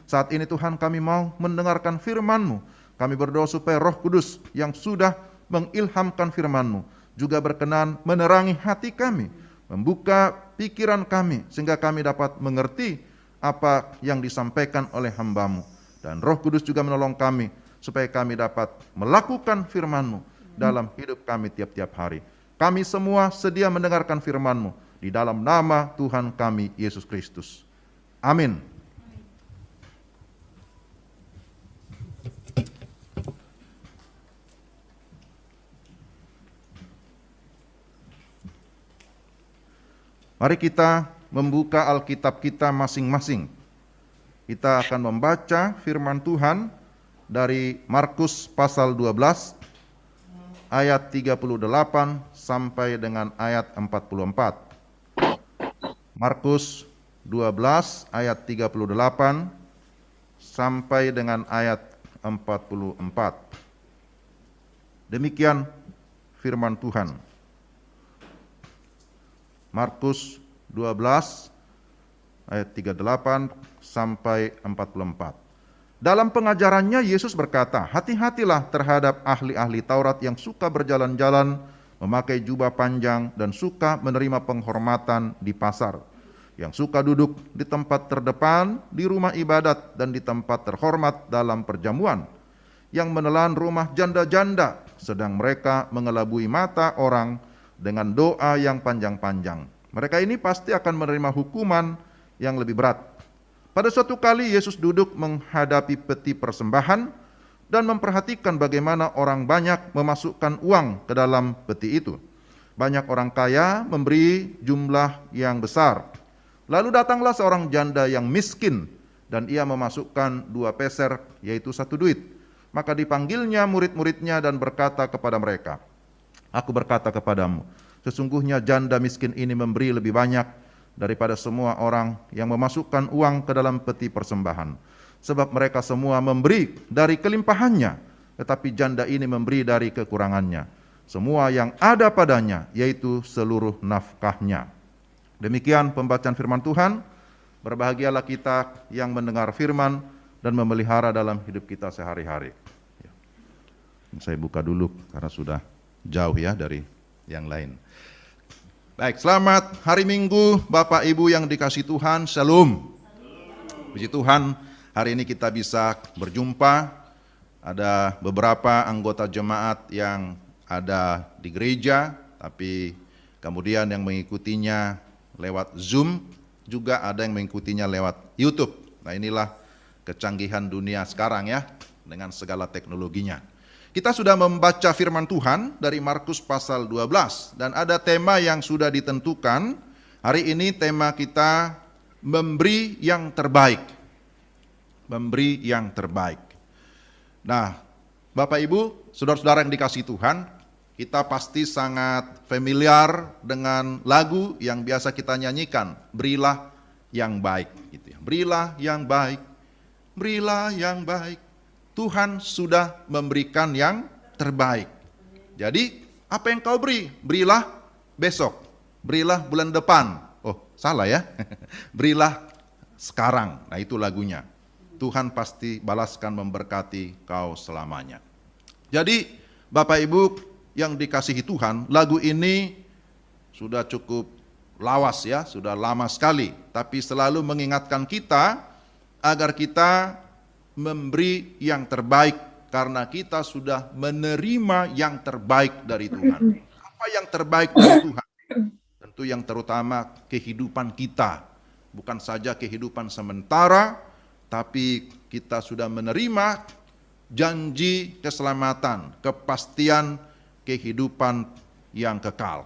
Saat ini Tuhan kami mau mendengarkan firman-Mu. Kami berdoa supaya Roh Kudus yang sudah mengilhamkan firman-Mu juga berkenan menerangi hati kami, membuka pikiran kami sehingga kami dapat mengerti apa yang disampaikan oleh hamba-Mu. Dan Roh Kudus juga menolong kami supaya kami dapat melakukan firman-Mu dalam hidup kami tiap-tiap hari. Kami semua sedia mendengarkan firman-Mu di dalam nama Tuhan kami Yesus Kristus. Amin. Mari kita membuka Alkitab kita masing-masing. Kita akan membaca firman Tuhan dari Markus pasal 12 ayat 38 sampai dengan ayat 44. Markus 12 ayat 38 sampai dengan ayat 44. Demikian firman Tuhan. Markus 12 ayat 38 sampai 44. Dalam pengajarannya Yesus berkata, "Hati-hatilah terhadap ahli-ahli Taurat yang suka berjalan-jalan, memakai jubah panjang dan suka menerima penghormatan di pasar, yang suka duduk di tempat terdepan di rumah ibadat dan di tempat terhormat dalam perjamuan, yang menelan rumah janda-janda, sedang mereka mengelabui mata orang dengan doa yang panjang-panjang. Mereka ini pasti akan menerima hukuman yang lebih berat." Pada suatu kali Yesus duduk menghadapi peti persembahan dan memperhatikan bagaimana orang banyak memasukkan uang ke dalam peti itu. Banyak orang kaya memberi jumlah yang besar. Lalu datanglah seorang janda yang miskin dan ia memasukkan 2 peser, yaitu 1 duit. Maka dipanggilnya murid-muridnya dan berkata kepada mereka, "Aku berkata kepadamu, sesungguhnya janda miskin ini memberi lebih banyak daripada semua orang yang memasukkan uang ke dalam peti persembahan. Sebab mereka semua memberi dari kelimpahannya, tetapi janda ini memberi dari kekurangannya, semua yang ada padanya, yaitu seluruh nafkahnya." Demikian pembacaan firman Tuhan. Berbahagialah kita yang mendengar firman dan memelihara dalam hidup kita sehari-hari. Saya buka dulu karena sudah jauh ya dari yang lain. Baik, selamat hari Minggu Bapak Ibu yang dikasihi Tuhan, Shalom. Puji Tuhan, hari ini kita bisa berjumpa. Ada beberapa anggota jemaat yang ada di gereja, tapi kemudian yang mengikutinya lewat Zoom, juga ada yang mengikutinya lewat YouTube. Nah, inilah kecanggihan dunia sekarang ya, dengan segala teknologinya. Kita sudah membaca firman Tuhan dari Markus pasal 12 dan ada tema yang sudah ditentukan. Hari ini tema kita memberi yang terbaik. Memberi yang terbaik. Nah, Bapak Ibu, saudara-saudara yang dikasihi Tuhan, kita pasti sangat familiar dengan lagu yang biasa kita nyanyikan, "Berilah yang baik," gitu ya. Berilah yang baik, berilah yang baik. Tuhan sudah memberikan yang terbaik. Jadi, apa yang kau beri? Berilah besok, berilah bulan depan. Oh, salah ya. Berilah sekarang. Nah, itu lagunya. Tuhan pasti balaskan memberkati kau selamanya. Jadi, Bapak Ibu yang dikasihi Tuhan, lagu ini sudah cukup lawas ya, sudah lama sekali. Tapi selalu mengingatkan kita agar kita memberi yang terbaik karena kita sudah menerima yang terbaik dari Tuhan. Apa yang terbaik dari Tuhan? Tentu yang terutama kehidupan kita. Bukan saja kehidupan sementara, tapi kita sudah menerima janji keselamatan, kepastian kehidupan yang kekal.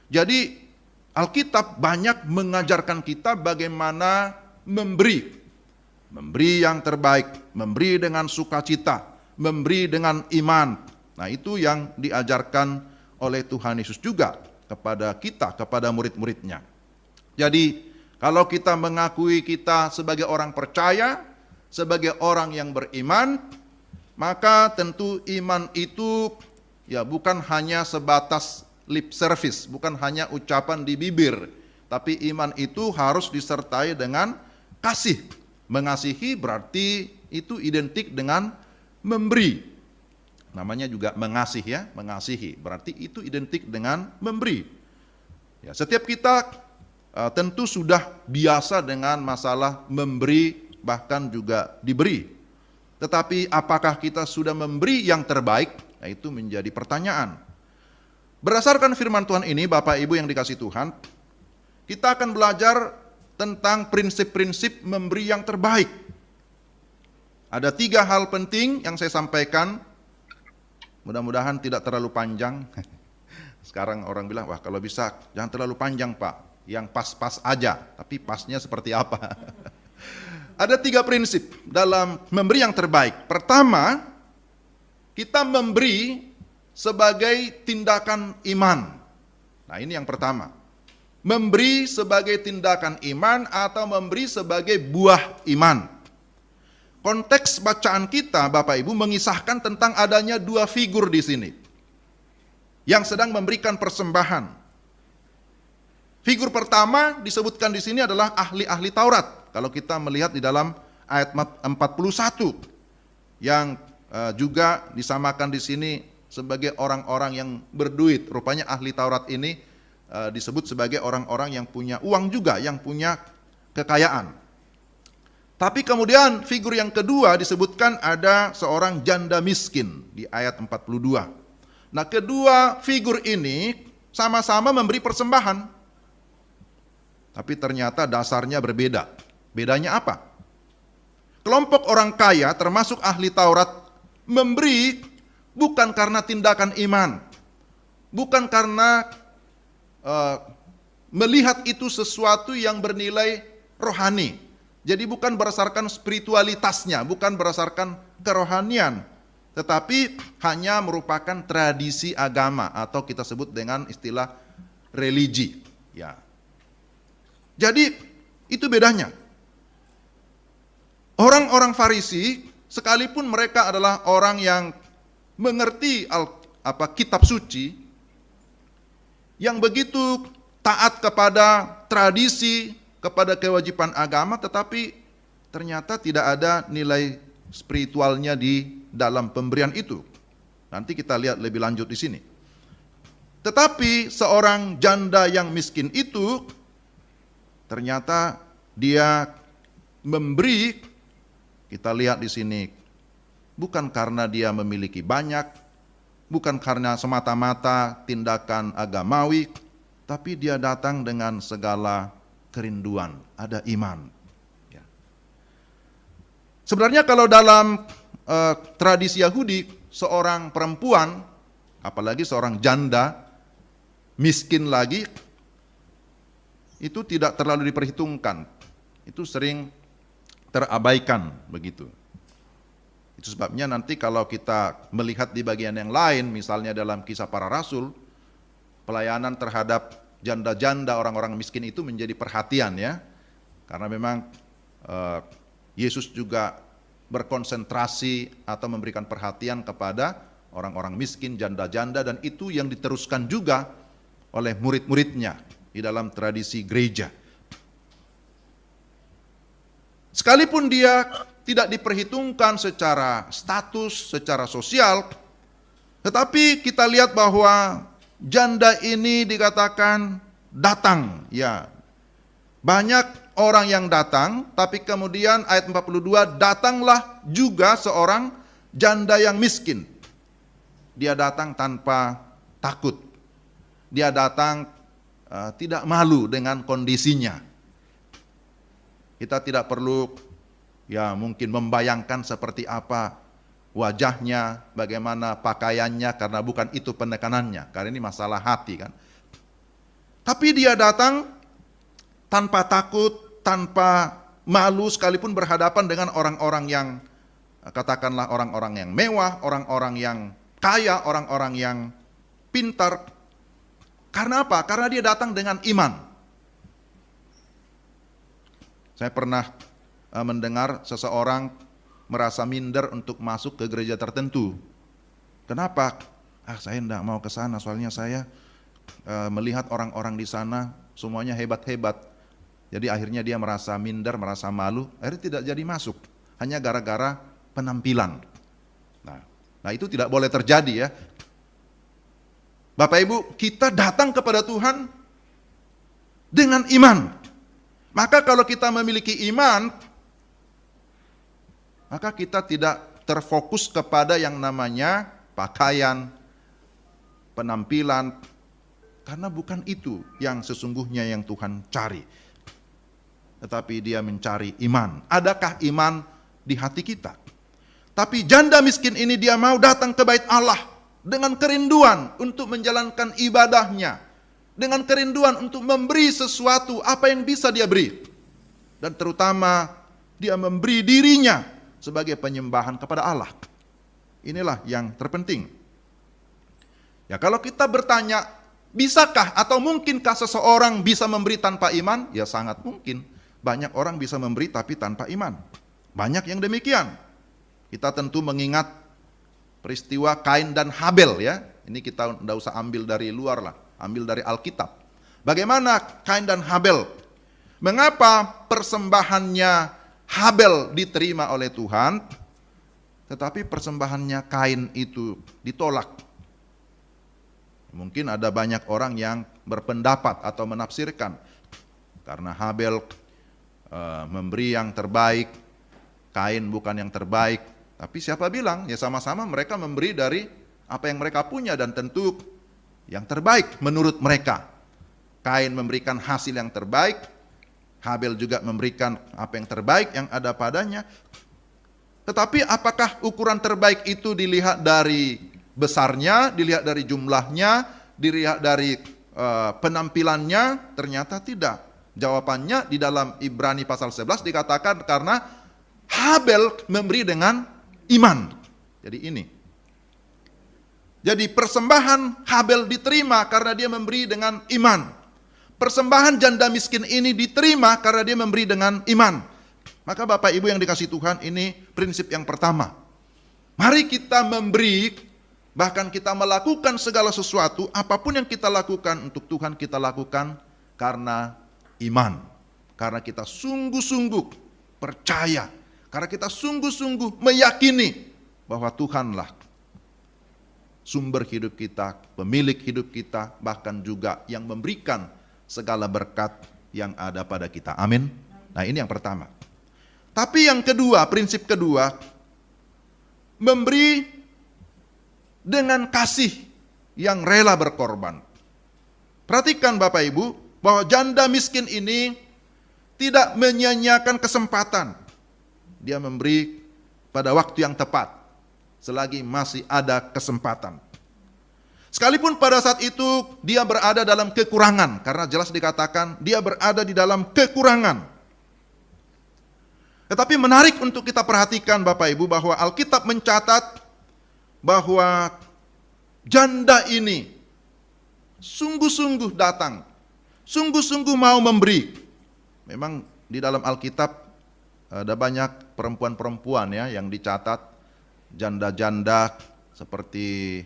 Jadi Alkitab banyak mengajarkan kita bagaimana memberi. Memberi yang terbaik, memberi dengan sukacita, memberi dengan iman. Nah, itu yang diajarkan oleh Tuhan Yesus juga kepada kita, kepada murid-muridnya. Jadi, kalau kita mengakui kita sebagai orang percaya, sebagai orang yang beriman, maka tentu iman itu ya bukan hanya sebatas lip service, bukan hanya ucapan di bibir, tapi iman itu harus disertai dengan kasih. Mengasihi berarti itu identik dengan memberi. Namanya juga mengasihi ya, mengasihi. Berarti itu identik dengan memberi. Ya, setiap kita tentu sudah biasa dengan masalah memberi, bahkan juga diberi. Tetapi apakah kita sudah memberi yang terbaik? Nah, itu menjadi pertanyaan. Berdasarkan firman Tuhan ini, Bapak Ibu yang dikasihi Tuhan, kita akan belajar tentang prinsip-prinsip memberi yang terbaik. Ada 3 hal penting yang saya sampaikan. Mudah-mudahan tidak terlalu panjang. Sekarang orang bilang, wah kalau bisa jangan terlalu panjang Pak, yang pas-pas aja. Tapi pasnya seperti apa? Ada 3 prinsip dalam memberi yang terbaik. Pertama, kita memberi sebagai tindakan iman. Nah ini yang pertama. Memberi sebagai tindakan iman atau memberi sebagai buah iman. Konteks bacaan kita, Bapak Ibu, mengisahkan tentang adanya 2 figur di sini yang sedang memberikan persembahan. Figur pertama disebutkan di sini adalah ahli-ahli Taurat. Kalau kita melihat di dalam ayat 41 yang juga disamakan di sini sebagai orang-orang yang berduit. Rupanya ahli Taurat ini disebut sebagai orang-orang yang punya uang juga, yang punya kekayaan. Tapi kemudian figur yang kedua disebutkan ada seorang janda miskin di ayat 42. Nah, kedua figur ini sama-sama memberi persembahan. Tapi ternyata dasarnya berbeda. Bedanya apa? Kelompok orang kaya termasuk ahli Taurat memberi bukan karena tindakan iman. Bukan karena melihat itu sesuatu yang bernilai rohani. Jadi bukan berdasarkan spiritualitasnya, bukan berdasarkan kerohanian, tetapi hanya merupakan tradisi agama atau kita sebut dengan istilah religi. Ya. Jadi itu bedanya. Orang-orang Farisi, sekalipun mereka adalah orang yang mengerti kitab suci, yang begitu taat kepada tradisi, kepada kewajiban agama, tetapi ternyata tidak ada nilai spiritualnya di dalam pemberian itu. Nanti kita lihat lebih lanjut di sini. Tetapi seorang janda yang miskin itu ternyata dia memberi, kita lihat di sini, bukan karena dia memiliki banyak, bukan karena semata-mata tindakan agamawi, tapi dia datang dengan segala kerinduan, ada iman. Ya. Sebenarnya kalau dalam tradisi Yahudi, seorang perempuan, apalagi seorang janda, miskin lagi, itu tidak terlalu diperhitungkan. Itu sering terabaikan begitu. Itu sebabnya nanti kalau kita melihat di bagian yang lain, misalnya dalam Kisah Para Rasul, pelayanan terhadap janda-janda orang-orang miskin itu menjadi perhatian ya, karena memang Yesus juga berkonsentrasi atau memberikan perhatian kepada orang-orang miskin, janda-janda, dan itu yang diteruskan juga oleh murid-muridnya di dalam tradisi gereja. Sekalipun dia tidak diperhitungkan secara status, secara sosial, tetapi kita lihat bahwa janda ini dikatakan datang, ya. Banyak orang yang datang, tapi kemudian ayat 42, datanglah juga seorang janda yang miskin. Dia datang tanpa takut. Dia datang tidak malu dengan kondisinya. Kita tidak perlu ya mungkin membayangkan seperti apa wajahnya, bagaimana pakaiannya, karena bukan itu penekanannya, karena ini masalah hati kan. Tapi dia datang tanpa takut, tanpa malu, sekalipun berhadapan dengan orang-orang yang katakanlah orang-orang yang mewah, orang-orang yang kaya, orang-orang yang pintar. Karena apa? Karena dia datang dengan iman. Saya pernah mendengar seseorang merasa minder untuk masuk ke gereja tertentu. Kenapa? Saya tidak mau ke sana, soalnya saya melihat orang-orang di sana semuanya hebat-hebat. Jadi akhirnya dia merasa minder, merasa malu, akhirnya tidak jadi masuk. Hanya gara-gara penampilan. Nah itu tidak boleh terjadi ya. Bapak Ibu, kita datang kepada Tuhan dengan iman. Maka kalau kita memiliki iman, maka kita tidak terfokus kepada yang namanya pakaian, penampilan, karena bukan itu yang sesungguhnya yang Tuhan cari. Tetapi dia mencari iman. Adakah iman di hati kita? Tapi janda miskin ini dia mau datang ke bait Allah dengan kerinduan untuk menjalankan ibadahnya, dengan kerinduan untuk memberi sesuatu apa yang bisa dia beri. Dan terutama dia memberi dirinya sebagai penyembahan kepada Allah. Inilah yang terpenting. Ya, kalau kita bertanya, bisakah atau mungkinkah seseorang bisa memberi tanpa iman? Ya sangat mungkin. Banyak orang bisa memberi tapi tanpa iman. Banyak yang demikian. Kita tentu mengingat peristiwa Kain dan Habel ya. Ini kita tidak usah ambil dari luar lah, ambil dari Alkitab. Bagaimana Kain dan Habel? Mengapa persembahannya Habel diterima oleh Tuhan, tetapi persembahannya Kain itu ditolak? Mungkin ada banyak orang yang berpendapat atau menafsirkan, karena Habel memberi yang terbaik, Kain bukan yang terbaik. Tapi siapa bilang? Ya sama-sama mereka memberi dari apa yang mereka punya dan tentu yang terbaik menurut mereka. Kain memberikan hasil yang terbaik, Habel juga memberikan apa yang terbaik yang ada padanya. Tetapi apakah ukuran terbaik itu dilihat dari besarnya, dilihat dari jumlahnya, dilihat dari penampilannya? Ternyata tidak. Jawabannya di dalam Ibrani pasal 11 dikatakan karena Habel memberi dengan iman. Jadi ini. Jadi persembahan Habel diterima karena dia memberi dengan iman. Persembahan janda miskin ini diterima karena dia memberi dengan iman. Maka Bapak Ibu yang dikasihi Tuhan, ini prinsip yang pertama. Mari kita memberi, bahkan kita melakukan segala sesuatu, apapun yang kita lakukan untuk Tuhan kita lakukan karena iman. Karena kita sungguh-sungguh percaya, karena kita sungguh-sungguh meyakini bahwa Tuhanlah sumber hidup kita, pemilik hidup kita, bahkan juga yang memberikan segala berkat yang ada pada kita. Amin. Nah ini yang pertama. Tapi yang kedua, prinsip kedua, memberi dengan kasih yang rela berkorban. Perhatikan Bapak Ibu, bahwa janda miskin ini tidak menyia-nyiakan kesempatan. Dia memberi pada waktu yang tepat, selagi masih ada kesempatan. Sekalipun pada saat itu dia berada dalam kekurangan, karena jelas dikatakan dia berada di dalam kekurangan. Tetapi menarik untuk kita perhatikan Bapak Ibu bahwa Alkitab mencatat bahwa janda ini sungguh-sungguh datang, sungguh-sungguh mau memberi. Memang di dalam Alkitab ada banyak perempuan-perempuan ya yang dicatat, janda-janda seperti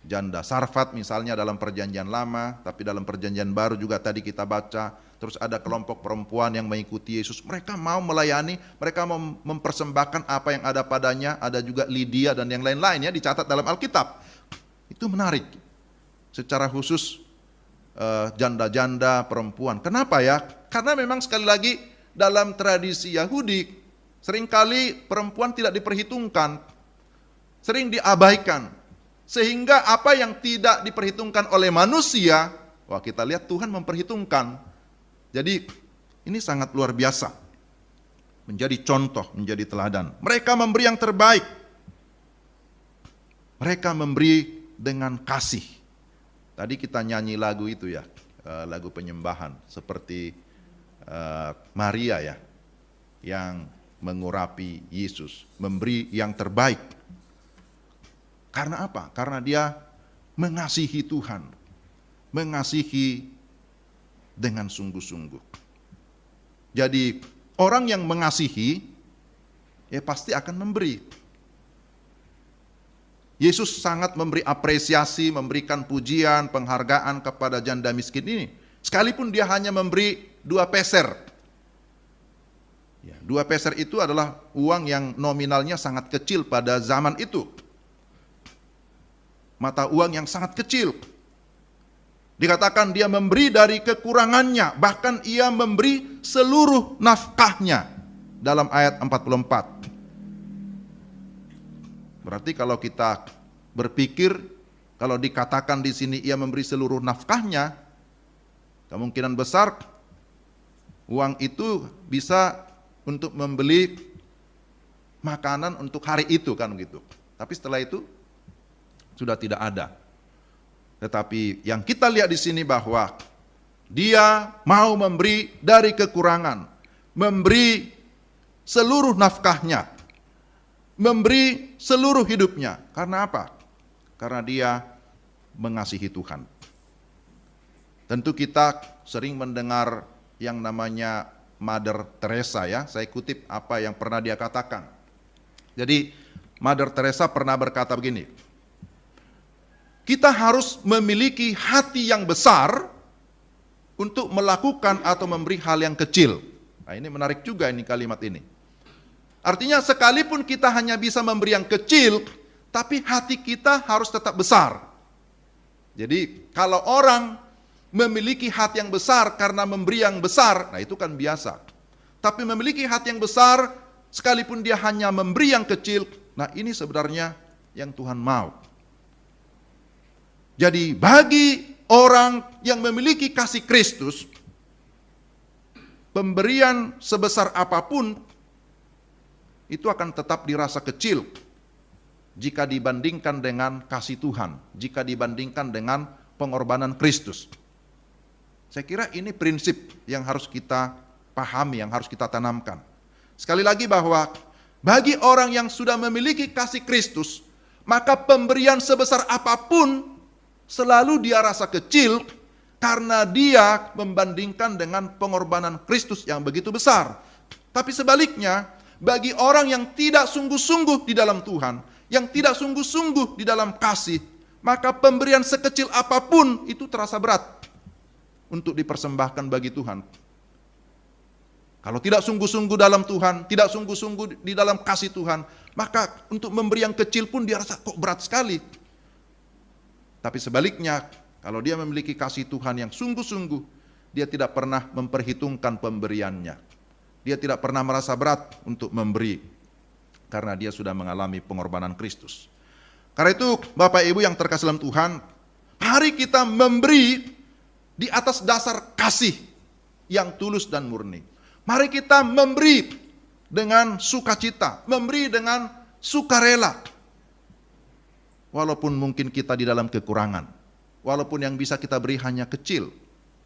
janda Sarfat misalnya dalam perjanjian lama, tapi dalam perjanjian baru juga tadi kita baca. Terus ada kelompok perempuan yang mengikuti Yesus, mereka mau melayani, mereka mau mempersembahkan apa yang ada padanya. Ada juga Lydia dan yang lain-lain ya dicatat dalam Alkitab. Itu menarik, secara khusus janda-janda perempuan. Kenapa ya? Karena memang sekali lagi dalam tradisi Yahudi seringkali perempuan tidak diperhitungkan, sering diabaikan. Sehingga apa yang tidak diperhitungkan oleh manusia, wah kita lihat Tuhan memperhitungkan. Jadi ini sangat luar biasa, menjadi contoh, menjadi teladan. Mereka memberi yang terbaik, mereka memberi dengan kasih. Tadi kita nyanyi lagu itu ya, lagu penyembahan, seperti Maria ya, yang mengurapi Yesus, memberi yang terbaik. Karena apa? Karena dia mengasihi Tuhan, mengasihi dengan sungguh-sungguh. Jadi orang yang mengasihi ya pasti akan memberi. Yesus sangat memberi apresiasi, memberikan pujian, penghargaan kepada janda miskin ini. Sekalipun dia hanya memberi 2 peser, Ya, 2 peser itu adalah uang yang nominalnya sangat kecil pada zaman itu. Mata uang yang sangat kecil. Dikatakan dia memberi dari kekurangannya, bahkan ia memberi seluruh nafkahnya dalam ayat 44. Berarti kalau kita berpikir, kalau dikatakan di sini ia memberi seluruh nafkahnya, kemungkinan besar uang itu bisa untuk membeli makanan untuk hari itu kan gitu. Tapi setelah itu sudah tidak ada. Tetapi yang kita lihat di sini bahwa dia mau memberi dari kekurangan, memberi seluruh nafkahnya, memberi seluruh hidupnya. Karena apa? Karena dia mengasihi Tuhan. Tentu kita sering mendengar yang namanya Mother Teresa ya. Saya kutip apa yang pernah dia katakan. Jadi Mother Teresa pernah berkata begini, kita harus memiliki hati yang besar untuk melakukan atau memberi hal yang kecil. Nah, ini menarik juga ini kalimat ini. Artinya sekalipun kita hanya bisa memberi yang kecil, tapi hati kita harus tetap besar. Jadi kalau orang memiliki hati yang besar karena memberi yang besar, nah itu kan biasa. Tapi memiliki hati yang besar sekalipun dia hanya memberi yang kecil, nah ini sebenarnya yang Tuhan mau. Jadi bagi orang yang memiliki kasih Kristus, pemberian sebesar apapun itu akan tetap dirasa kecil jika dibandingkan dengan kasih Tuhan, jika dibandingkan dengan pengorbanan Kristus. Saya kira ini prinsip yang harus kita pahami, yang harus kita tanamkan. Sekali lagi bahwa bagi orang yang sudah memiliki kasih Kristus, maka pemberian sebesar apapun selalu dia rasa kecil karena dia membandingkan dengan pengorbanan Kristus yang begitu besar. Tapi sebaliknya, bagi orang yang tidak sungguh-sungguh di dalam Tuhan, yang tidak sungguh-sungguh di dalam kasih, maka pemberian sekecil apapun itu terasa berat untuk dipersembahkan bagi Tuhan. Kalau tidak sungguh-sungguh dalam Tuhan, tidak sungguh-sungguh di dalam kasih Tuhan, maka untuk memberi yang kecil pun dia rasa kok berat sekali. Tapi sebaliknya, kalau dia memiliki kasih Tuhan yang sungguh-sungguh, dia tidak pernah memperhitungkan pemberiannya. Dia tidak pernah merasa berat untuk memberi, karena dia sudah mengalami pengorbanan Kristus. Karena itu, Bapak Ibu yang terkasih dalam Tuhan, mari kita memberi di atas dasar kasih yang tulus dan murni. Mari kita memberi dengan sukacita, memberi dengan sukarela. Walaupun mungkin kita di dalam kekurangan, walaupun yang bisa kita beri hanya kecil,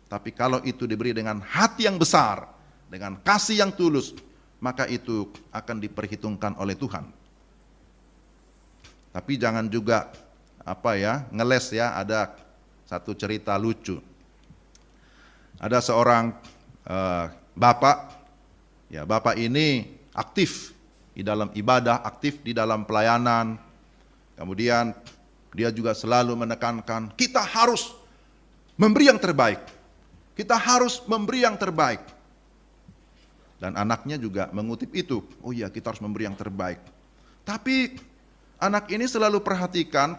tapi kalau itu diberi dengan hati yang besar, dengan kasih yang tulus, maka itu akan diperhitungkan oleh Tuhan. Tapi jangan juga ngeles ya. Ada satu cerita lucu. Ada seorang bapak ini aktif di dalam ibadah, aktif di dalam pelayanan. Kemudian dia juga selalu menekankan kita harus memberi yang terbaik. Kita harus memberi yang terbaik. Dan anaknya juga mengutip itu. Oh iya, kita harus memberi yang terbaik. Tapi anak ini selalu perhatikan,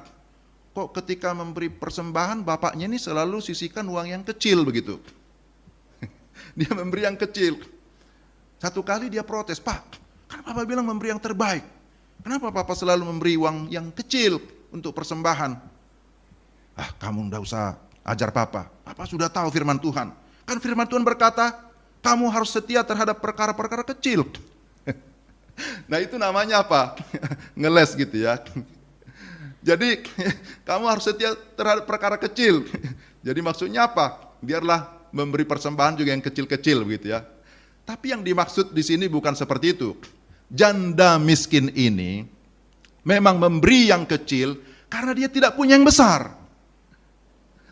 kok ketika memberi persembahan bapaknya ini selalu sisihkan uang yang kecil begitu. Dia memberi yang kecil. Satu kali dia protes, Pak, kan Papa bilang memberi yang terbaik. Kenapa Papa selalu memberi uang yang kecil untuk persembahan? Ah, kamu nggak usah ajar Papa. Papa sudah tahu firman Tuhan. Kan firman Tuhan berkata, kamu harus setia terhadap perkara-perkara kecil. Nah itu namanya apa? Ngeles gitu ya. Jadi kamu harus setia terhadap perkara kecil. Jadi maksudnya apa? Biarlah memberi persembahan juga yang kecil-kecil begitu ya. Tapi yang dimaksud di sini bukan seperti itu. Janda miskin ini memang memberi yang kecil karena dia tidak punya yang besar.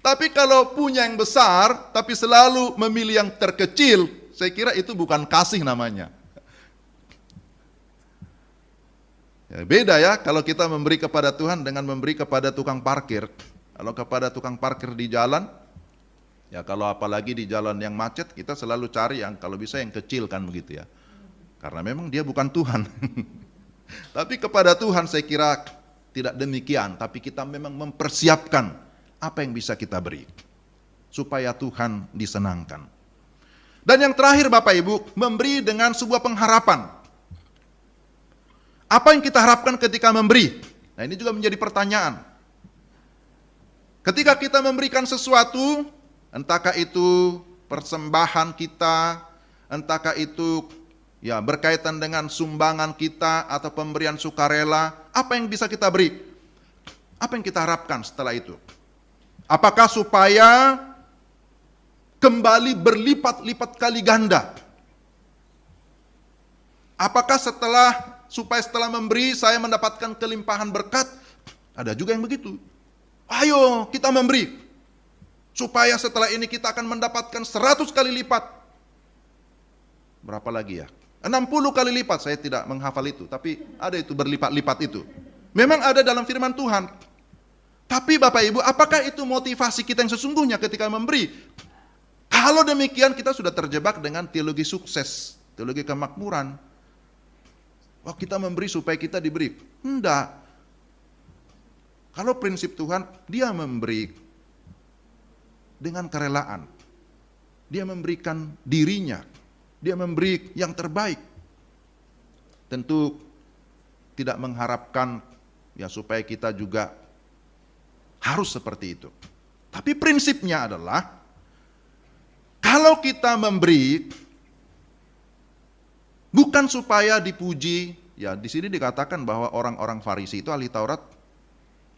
Tapi kalau punya yang besar, tapi selalu memilih yang terkecil, saya kira itu bukan kasih namanya. Ya, beda ya kalau kita memberi kepada Tuhan dengan memberi kepada tukang parkir. Kalau kepada tukang parkir di jalan, ya kalau apalagi di jalan yang macet, kita selalu cari yang kalau bisa yang kecil kan begitu ya. Karena memang dia bukan Tuhan. Tapi kepada Tuhan saya kira tidak demikian, tapi kita memang mempersiapkan apa yang bisa kita beri supaya Tuhan disenangkan. Dan yang terakhir Bapak Ibu, memberi dengan sebuah pengharapan. Apa yang kita harapkan ketika memberi? Nah, ini juga menjadi pertanyaan. Ketika kita memberikan sesuatu, entahkah itu persembahan kita, entahkah itu ya berkaitan dengan sumbangan kita atau pemberian sukarela, apa yang bisa kita beri? Apa yang kita harapkan setelah itu? Apakah supaya kembali berlipat-lipat kali ganda? Apakah supaya setelah memberi saya mendapatkan kelimpahan berkat? Ada juga yang begitu. Ayo kita memberi, supaya setelah ini kita akan mendapatkan 100 kali lipat. Berapa lagi ya? 60 kali lipat, saya tidak menghafal itu, tapi ada itu berlipat-lipat itu. Memang ada dalam firman Tuhan. Tapi Bapak Ibu, apakah itu motivasi kita yang sesungguhnya ketika memberi? Kalau demikian kita sudah terjebak dengan teologi sukses, teologi kemakmuran. Wah, kita memberi supaya kita diberi. Enggak. Kalau prinsip Tuhan, dia memberi dengan kerelaan. Dia memberikan dirinya. Dia memberi yang terbaik. Tentu tidak mengharapkan ya supaya kita juga harus seperti itu. Tapi prinsipnya adalah kalau kita memberi bukan supaya dipuji, ya di sini dikatakan bahwa orang-orang Farisi itu ahli Taurat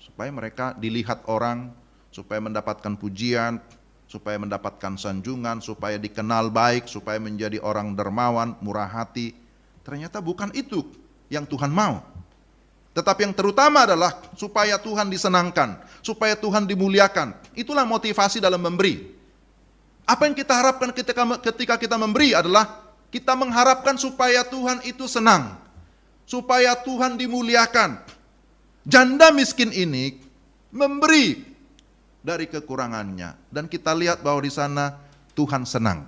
supaya mereka dilihat orang, supaya mendapatkan pujian, supaya mendapatkan sanjungan, supaya dikenal baik, supaya menjadi orang dermawan, murah hati. Ternyata bukan itu yang Tuhan mau. Tetapi yang terutama adalah supaya Tuhan disenangkan, supaya Tuhan dimuliakan. Itulah motivasi dalam memberi. Apa yang kita harapkan ketika kita memberi adalah kita mengharapkan supaya Tuhan itu senang, supaya Tuhan dimuliakan. Janda miskin ini memberi dari kekurangannya, dan kita lihat bahwa di sana Tuhan senang.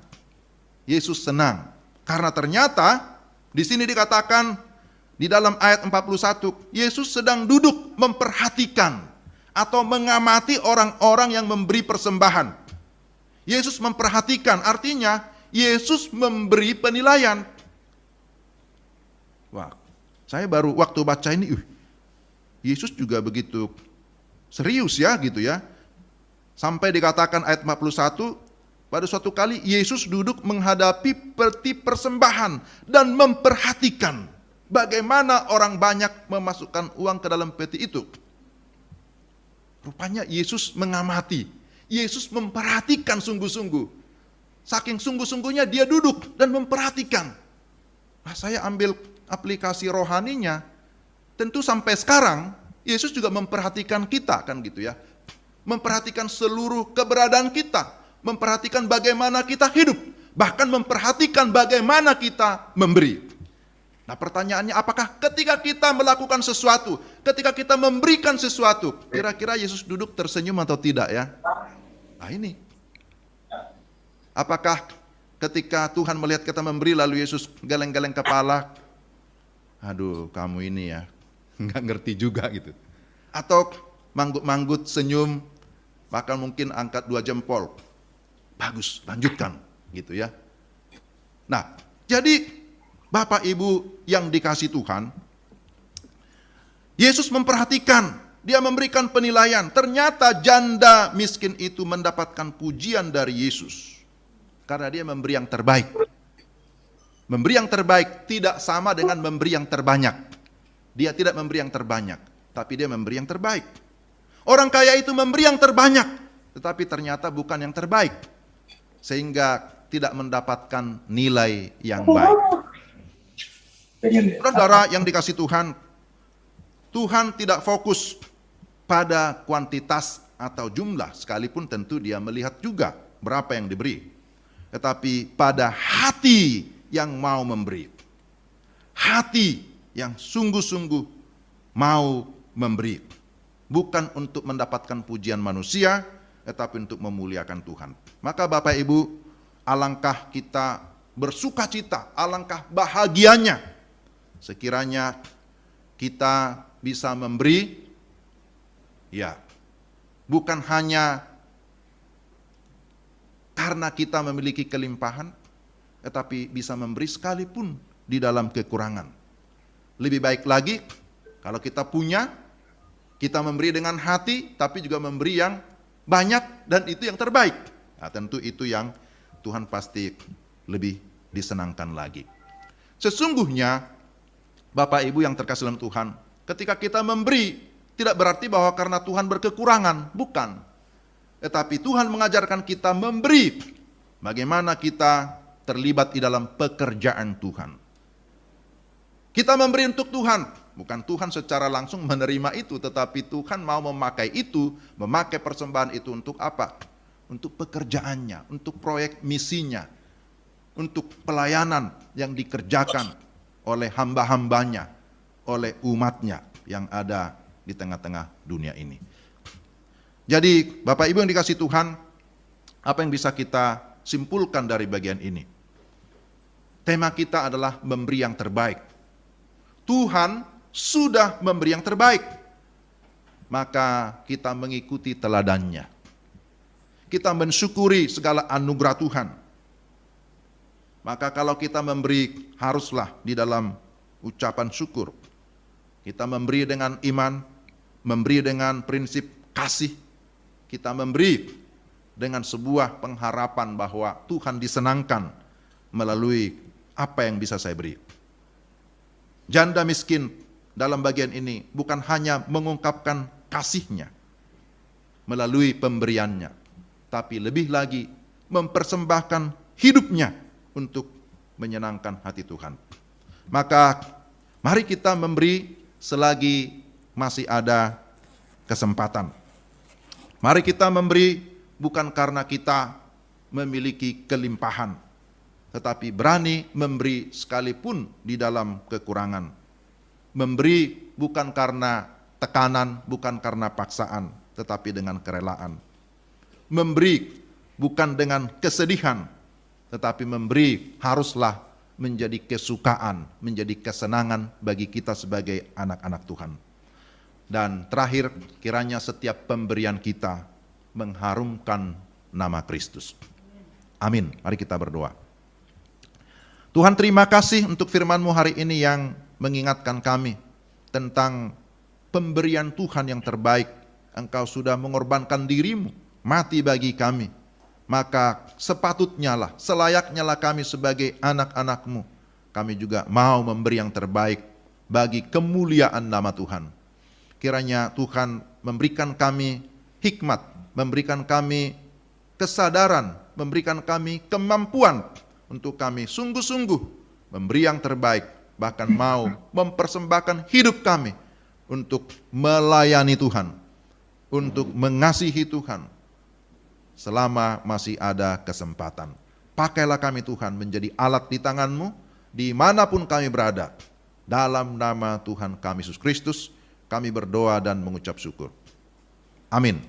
Yesus senang karena ternyata di sini dikatakan di dalam ayat 41, Yesus sedang duduk memperhatikan atau mengamati orang-orang yang memberi persembahan. Yesus memperhatikan, artinya Yesus memberi penilaian. Wah, saya baru waktu baca ini, Yesus juga begitu serius ya gitu ya. Sampai dikatakan ayat 41, pada suatu kali Yesus duduk menghadapi peti persembahan dan memperhatikan bagaimana orang banyak memasukkan uang ke dalam peti itu. Rupanya Yesus mengamati, Yesus memperhatikan sungguh-sungguh. Saking sungguh-sungguhnya dia duduk dan memperhatikan. Nah, saya ambil aplikasi rohaninya, tentu sampai sekarang Yesus juga memperhatikan kita kan gitu ya. Memperhatikan seluruh keberadaan kita, memperhatikan bagaimana kita hidup, bahkan memperhatikan bagaimana kita memberi. Nah, pertanyaannya apakah ketika kita melakukan sesuatu, ketika kita memberikan sesuatu, kira-kira Yesus duduk tersenyum atau tidak ya? Nah ini. Apakah ketika Tuhan melihat kita memberi lalu Yesus geleng-geleng kepala, aduh kamu ini ya, nggak ngerti juga gitu. Atau manggut-manggut senyum, bahkan mungkin angkat 2 jempol. Bagus, lanjutkan gitu ya. Nah, jadi Bapak Ibu yang dikasih Tuhan, Yesus memperhatikan, dia memberikan penilaian. Ternyata janda miskin itu mendapatkan pujian dari Yesus karena dia memberi yang terbaik. Memberi yang terbaik tidak sama dengan memberi yang terbanyak. Dia tidak memberi yang terbanyak, tapi dia memberi yang terbaik. Orang kaya itu memberi yang terbanyak, tetapi ternyata bukan yang terbaik, sehingga tidak mendapatkan nilai yang baik. Saudara yang dikasih Tuhan, Tuhan tidak fokus pada kuantitas atau jumlah, sekalipun tentu dia melihat juga berapa yang diberi. Tetapi pada hati yang mau memberi. Hati yang sungguh-sungguh mau memberi. Bukan untuk mendapatkan pujian manusia, tetapi untuk memuliakan Tuhan. Maka Bapak Ibu, alangkah kita bersukacita, alangkah bahagianya sekiranya kita bisa memberi, ya, bukan hanya karena kita memiliki kelimpahan, tetapi bisa memberi sekalipun di dalam kekurangan. Lebih baik lagi kalau kita punya, kita memberi dengan hati, tapi juga memberi yang banyak dan itu yang terbaik. Nah, tentu itu yang Tuhan pasti lebih disenangkan lagi. Sesungguhnya Bapak Ibu yang terkasih dalam Tuhan, ketika kita memberi, tidak berarti bahwa karena Tuhan berkekurangan, bukan. Tetapi Tuhan mengajarkan kita memberi, bagaimana kita terlibat di dalam pekerjaan Tuhan. Kita memberi untuk Tuhan, bukan Tuhan secara langsung menerima itu, tetapi Tuhan mau memakai itu, memakai persembahan itu untuk apa? Untuk pekerjaannya, untuk proyek misinya, untuk pelayanan yang dikerjakan oleh hamba-hambanya, oleh umatnya yang ada di tengah-tengah dunia ini. Jadi Bapak Ibu yang dikasihi Tuhan, apa yang bisa kita simpulkan dari bagian ini? Tema kita adalah memberi yang terbaik. Tuhan sudah memberi yang terbaik, maka kita mengikuti teladannya. Kita mensyukuri segala anugerah Tuhan. Maka kalau kita memberi, haruslah di dalam ucapan syukur. Kita memberi dengan iman, memberi dengan prinsip kasih. Kita memberi dengan sebuah pengharapan bahwa Tuhan disenangkan melalui apa yang bisa saya beri. Janda miskin dalam bagian ini bukan hanya mengungkapkan kasihnya melalui pemberiannya, tapi lebih lagi mempersembahkan hidupnya untuk menyenangkan hati Tuhan. Maka mari kita memberi selagi masih ada kesempatan. Mari kita memberi bukan karena kita memiliki kelimpahan, tetapi berani memberi sekalipun di dalam kekurangan. Memberi bukan karena tekanan, bukan karena paksaan, tetapi dengan kerelaan. Memberi bukan dengan kesedihan, tetapi memberi haruslah menjadi kesukaan, menjadi kesenangan bagi kita sebagai anak-anak Tuhan. Dan terakhir, kiranya setiap pemberian kita mengharumkan nama Kristus. Amin. Mari kita berdoa. Tuhan, terima kasih untuk firman-Mu hari ini yang mengingatkan kami tentang pemberian Tuhan yang terbaik. Engkau sudah mengorbankan diri-Mu, mati bagi kami. Maka sepatutnya lah, selayaknya lah kami sebagai anak-anak-Mu, kami juga mau memberi yang terbaik bagi kemuliaan nama Tuhan. Kiranya Tuhan memberikan kami hikmat, memberikan kami kesadaran, memberikan kami kemampuan untuk kami sungguh-sungguh memberi yang terbaik, bahkan mau mempersembahkan hidup kami untuk melayani Tuhan, untuk mengasihi Tuhan selama masih ada kesempatan. Pakailah kami Tuhan menjadi alat di tangan-Mu dimanapun kami berada. Dalam nama Tuhan kami Yesus Kristus, kami berdoa dan mengucap syukur. Amin.